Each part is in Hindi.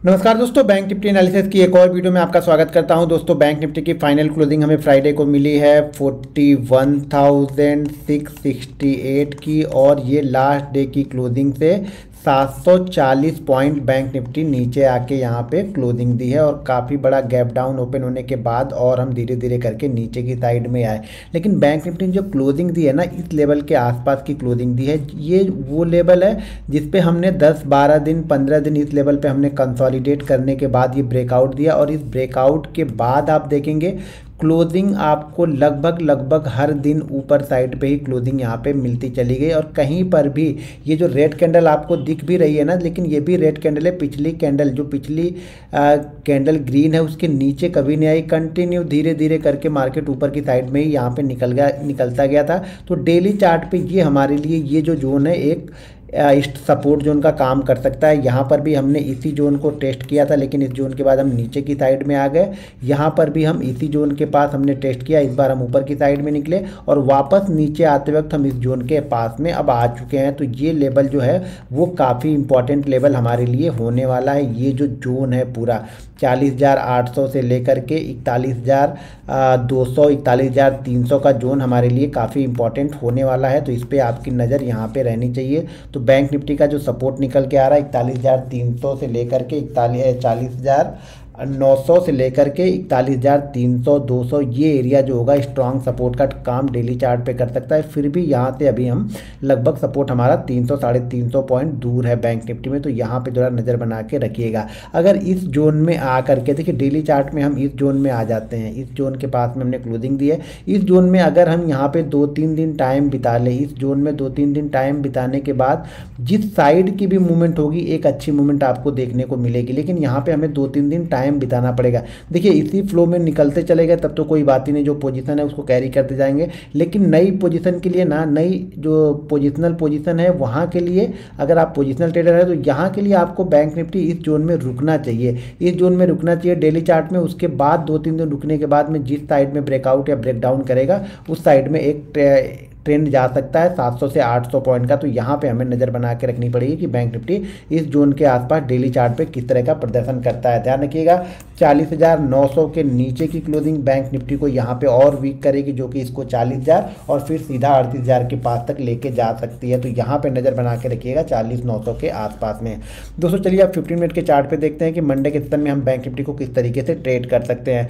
नमस्कार दोस्तों, बैंक निफ्टी एनालिसिस की एक और वीडियो में आपका स्वागत करता हूं। दोस्तों, बैंक निफ्टी की फाइनल क्लोजिंग हमें फ्राइडे को मिली है 41,668 की, और ये लास्ट डे की क्लोजिंग से 740 पॉइंट बैंक निफ्टी नीचे आके यहाँ पे क्लोजिंग दी है, और काफ़ी बड़ा गैप डाउन ओपन होने के बाद और हम धीरे धीरे करके नीचे की साइड में आए। लेकिन बैंक निफ्टी ने जो क्लोजिंग दी है ना, इस लेवल के आसपास की क्लोजिंग दी है। ये वो लेवल है जिस पे हमने 10-12 दिन 15 दिन इस लेवल पे हमने कंसोलिडेट करने के बाद ये ब्रेकआउट दिया, और इस ब्रेकआउट के बाद आप देखेंगे क्लोजिंग आपको लगभग हर दिन ऊपर साइड पे ही क्लोजिंग यहाँ पे मिलती चली गई। और कहीं पर भी ये जो रेड कैंडल आपको दिख भी रही है ना, लेकिन ये भी रेड कैंडल है। पिछली कैंडल जो पिछली कैंडल ग्रीन है उसके नीचे कभी नहीं आई। कंटिन्यू धीरे धीरे करके मार्केट ऊपर की साइड में ही यहाँ पे निकलता गया था। तो डेली चार्ट पे ये हमारे लिए ये जो जोन है एक इस सपोर्ट जोन का काम कर सकता है। यहाँ पर भी हमने इसी जोन को टेस्ट किया था, लेकिन इस जोन के बाद हम नीचे की साइड में आ गए। यहाँ पर भी हम इसी जोन के पास हमने टेस्ट किया, इस बार हम ऊपर की साइड में निकले, और वापस नीचे आते वक्त हम इस जोन के पास में अब आ चुके हैं। तो ये लेवल जो है वो काफ़ी इंपॉर्टेंट लेवल हमारे लिए होने वाला है। ये जो जोन है पूरा 40,800 से लेकर के 41,200 41,300 का जोन हमारे लिए काफ़ी इंपॉर्टेंट होने वाला है। तो इस पर आपकी नज़र यहाँ पे रहनी चाहिए। तो बैंक निफ्टी का जो सपोर्ट निकल के आ रहा है 41,300 से लेकर के 40,900 से लेकर के 41,300 200, ये एरिया जो होगा स्ट्रांग सपोर्ट का काम डेली चार्ट पे कर सकता है। फिर भी यहाँ से अभी हम लगभग सपोर्ट हमारा 300 350 पॉइंट दूर है बैंक निफ्टी में। तो यहाँ पे थोड़ा नज़र बना के रखिएगा। अगर इस जोन में आ करके देखिए, डेली चार्ट में हम इस जोन में आ जाते हैं, इस जोन के पास में हमने क्लोजिंग दी है। इस जोन में अगर हम यहाँ पे 2-3 दिन टाइम बिता लें, इस जोन में 2-3 दिन टाइम बिताने के बाद जिस साइड की भी मूवमेंट होगी एक अच्छी मूवमेंट आपको देखने को मिलेगी। लेकिन यहाँ पे हमें 2-3 दिन टाइम बिताना पड़ेगा। देखिए, इसी फ्लो में निकलते चले गए तब तो कोई बात ही नहीं, जो पोजीशन है उसको कैरी करते जाएंगे। लेकिन नई पोजीशन के लिए ना, नई जो पोजिशनल पोजीशन है वहाँ के लिए अगर आप पोजिशनल ट्रेडर है तो यहाँ के लिए आपको बैंक निफ्टी इस जोन में रुकना चाहिए, इस जोन में रुकना चाहिए डेली चार्ट में। उसके बाद 2-3 दिन रुकने के बाद में जिस साइड में ब्रेकआउट या ब्रेकडाउन करेगा उस साइड में एक ट्रेंड जा सकता है 700 से 800 पॉइंट का। तो यहाँ पे हमें नज़र बना के रखनी पड़ेगी कि बैंक निफ्टी इस जोन के आसपास डेली चार्ट पे किस तरह का प्रदर्शन करता है। ध्यान रखिएगा, 40,900 के नीचे की क्लोजिंग बैंक निफ्टी को यहाँ पे और वीक करेगी, जो कि इसको 40,000 और फिर सीधा 38,000 के पास तक लेके जा सकती है। तो यहाँ पे नज़र बना के रखिएगा 40,900 के आसपास में। दोस्तों, चलिए अब 15 मिनट के चार्ट पे देखते हैं कि मंडे के सेशन में हम बैंक निफ्टी को किस तरीके से ट्रेड कर सकते हैं।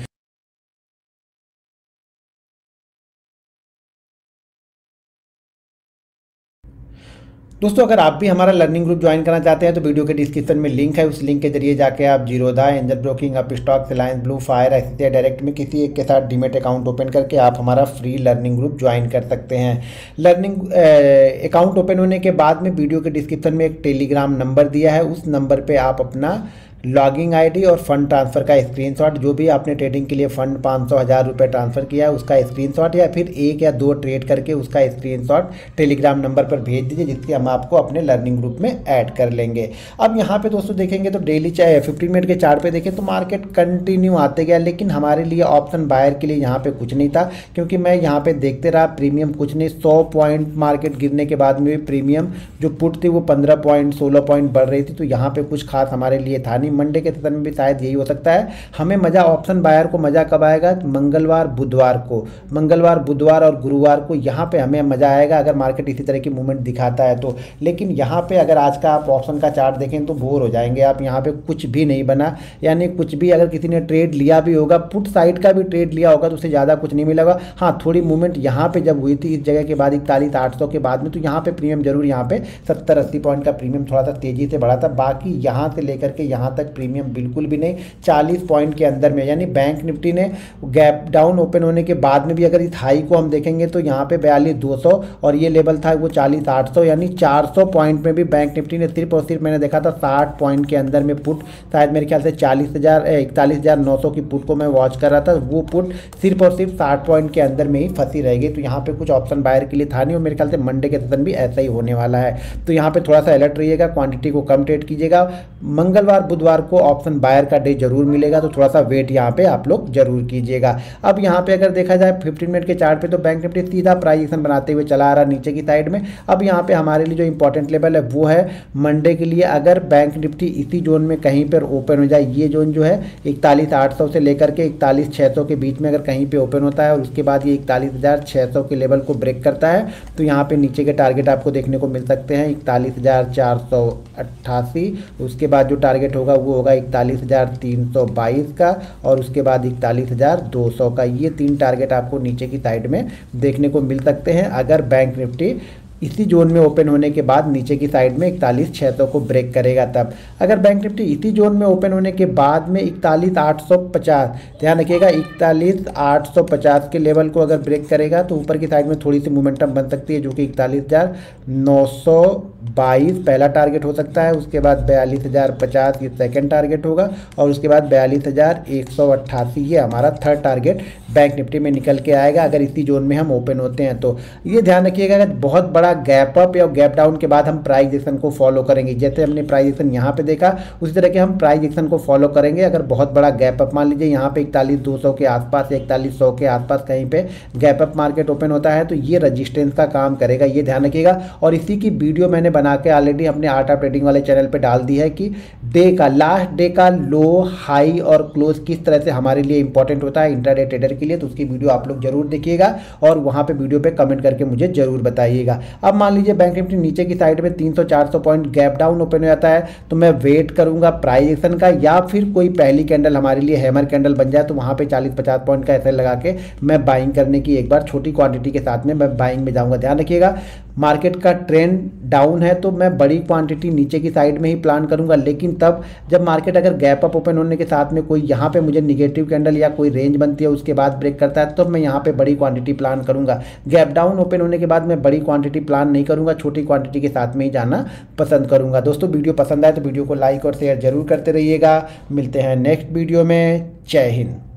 दोस्तों, अगर आप भी हमारा लर्निंग ग्रुप ज्वाइन करना चाहते हैं तो वीडियो के डिस्क्रिप्शन में लिंक है, उस लिंक के जरिए जाके आप Zerodha, angel broking, up stock, Reliance blue, fire, axis direct में किसी एक के साथ डीमेट अकाउंट ओपन करके आप हमारा फ्री लर्निंग ग्रुप ज्वाइन कर सकते हैं। लर्निंग अकाउंट ओपन होने के बाद में वीडियो के डिस्क्रिप्शन में एक टेलीग्राम नंबर दिया है, उस नंबर पर आप अपना लॉगिंग आईडी और फंड ट्रांसफ़र का स्क्रीनशॉट, जो भी आपने ट्रेडिंग के लिए फंड 500-1000 रुपये ट्रांसफ़र किया है उसका स्क्रीनशॉट, या फिर 1 या 2 ट्रेड करके उसका स्क्रीनशॉट टेलीग्राम नंबर पर भेज दीजिए, जिससे हम आपको अपने लर्निंग ग्रुप में ऐड कर लेंगे। अब यहाँ पे दोस्तों देखेंगे तो डेली चाहे 15 मिनट के चार्ट पे देखें तो मार्केट कंटिन्यू आते गया, लेकिन हमारे लिए ऑप्शन बायर के लिए यहाँ पर कुछ नहीं था, क्योंकि मैं यहाँ पर देखते रहा प्रीमियम कुछ नहीं। 100 पॉइंट मार्केट गिरने के बाद में भी प्रीमियम जो पुट थी वो 15 पॉइंट 16 पॉइंट बढ़ रही थी। तो यहाँ पर कुछ खास हमारे लिए था नहीं। मंडे के सेशन में भी शायद यही हो सकता है। हमें मजा ऑप्शन बायर को मजा कब आएगा? मंगलवार बुधवार और गुरुवार को यहाँ पे हमें मजा आएगा, अगर मार्केट इसी तरह की मूवमेंट दिखाता है तो। लेकिन यहाँ पे अगर आज का आप ऑप्शन का चार्ट देखें तो बोर हो जाएंगे आप। यहाँ पे कुछ भी नहीं बना, यानी कुछ भी अगर किसी ने ट्रेड लिया भी होगा, पुट साइड का भी ट्रेड लिया होगा तो उससे ज़्यादा कुछ नहीं मिलेगा। हाँ, थोड़ी मूवमेंट यहाँ पे जब हुई थी इस जगह के बाद 41,800 के बाद में, तो यहाँ पे प्रीमियम जरूर यहाँ पे 70-80 पॉइंट का प्रीमियम थोड़ा सा तेजी से बढ़ा था। बाकी यहाँ से लेकर के यहाँ तक प्रीमियम बिल्कुल भी नहीं, 40 पॉइंट के अंदर में। यानी बैंक निफ्टी ने गैप डाउन ओपन होने के बाद में भी अगर इस हाई को हम देखेंगे तो यहाँ पे 42,200 और ये लेवल था वो 40,800, यानी 400 पॉइंट में भी बैंक निफ्टी ने सिर्फ और सिर्फ मैंने देखा था 60 पॉइंट के अंदर में पुट, शायद मेरे ख्याल से 41,900 की पुट को मैं वॉच कर रहा था, वो पुट सिर्फ और सिर्फ 60 पॉइंट के अंदर में ही फंसी रहेगी। तो यहाँ पे कुछ ऑप्शन बायर के लिए था नहीं, और मेरे ख्याल से मंडे के सेशन भी ऐसा ही होने वाला है। तो यहाँ पे थोड़ा सा अलर्ट रहिएगा, क्वांटिटी को कम ट्रेड कीजिएगा। मंगलवार बुधवार मंगलवार को ऑप्शन बायर का डे जरूर मिलेगा, तो थोड़ा सा वेट यहाँ पे आप लोग जरूर कीजिएगा। अब यहाँ पे अगर देखा जाए 15 मिनट के चार्ट पे तो बैंक निफ्टी सीधा प्राइस एक्शन बनाते हुए चला आ रहा नीचे की साइड में। अब यहाँ पे हमारे लिए जो इंपॉर्टेंट लेवल है वो है मंडे के लिए, अगर बैंक निफ्टी इसी जोन में कहीं पर ओपन हो जाए, ये जोन जो है 41,800 से लेकर के 41,600 के बीच में अगर कहीं पे ओपन होता है और उसके बाद ये 41,600 के लेवल को ब्रेक करता है, तो यहाँ पे नीचे के टारगेट आपको देखने को मिल सकते हैं 41,488, उसके बाद जो टारगेट होगा वो होगा 41,322 का, और उसके बाद 41,200 का। ये 3 टारगेट आपको नीचे की साइड में देखने को मिल सकते हैं अगर बैंक निफ्टी इसी जोन में ओपन होने के बाद नीचे की साइड में 41,600 को ब्रेक करेगा। तब अगर बैंक निफ्टी इसी जोन में ओपन होने के बाद में 41,850, ध्यान रखिएगा 41,850 के लेवल को अगर ब्रेक करेगा तो ऊपर की साइड में थोड़ी सी मोमेंटम बन सकती है, जो कि 41,922 पहला टारगेट हो सकता है, उसके बाद 42,050 ये सेकेंड टारगेट होगा, और उसके बाद 42,188 ये हमारा थर्ड टारगेट बैंक निफ्टी में निकल के आएगा अगर इसी जोन में हम ओपन होते हैं। तो ये ध्यान रखिएगा अगर बहुत बड़ा गैप अप या गैप डाउन के बाद हम प्राइस एक्शन को फॉलो करेंगे, जैसे हमने प्राइस एक्शन यहाँ पे देखा उसी तरह के हम प्राइस एक्शन को फॉलो करेंगे। अगर बहुत बड़ा गैप अप मान लीजिए यहाँ पे 41,200 के आसपास, 41,100 के आसपास कहीं पे गैप अप मार्केट ओपन होता है तो ये रजिस्टेंस का काम करेगा, ये ध्यान रखिएगा। और इसी की वीडियो मैंने बना के ऑलरेडी अपने आर्ट ऑफ ट्रेडिंग वाले चैनल पर डाल दी है कि डे का लास्ट डे का लो, हाई और क्लोज किस तरह से हमारे लिए इंपॉर्टेंट होता है इंट्राडे ट्रेडर के लिए, तो उसकी वीडियो आप लोग जरूर देखिएगा और वहाँ पे वीडियो पे कमेंट करके मुझे जरूर बताइएगा। अब मान लीजिए बैंक निफ्टी नीचे की साइड में 300-400 पॉइंट गैप डाउन ओपन हो जाता है, तो मैं वेट करूंगा प्राइस एक्शन का, या फिर कोई पहली कैंडल हमारे लिए हैमर कैंडल बन जाए तो वहां पे 40-50 पॉइंट का ऐसे लगा के मैं बाइंग करने की एक बार छोटी क्वांटिटी के साथ में मैं बाइंग में जाऊंगा। ध्यान रखिएगा मार्केट का ट्रेंड डाउन है तो मैं बड़ी क्वांटिटी नीचे की साइड में ही प्लान करूंगा, लेकिन तब जब मार्केट अगर गैप अप ओपन होने के साथ में कोई यहाँ पे मुझे निगेटिव कैंडल या कोई रेंज बनती है उसके बाद ब्रेक करता है, तब मैं यहाँ पे बड़ी क्वांटिटी प्लान करूंगा। गैप डाउन ओपन होने के बाद मैं बड़ी क्वांटिटी प्लान नहीं करूंगा, छोटी क्वांटिटी के साथ में ही जाना पसंद करूंगा। दोस्तों वीडियो पसंद आए तो वीडियो को लाइक और शेयर जरूर करते रहिएगा। मिलते हैं नेक्स्ट वीडियो में। जय हिंद।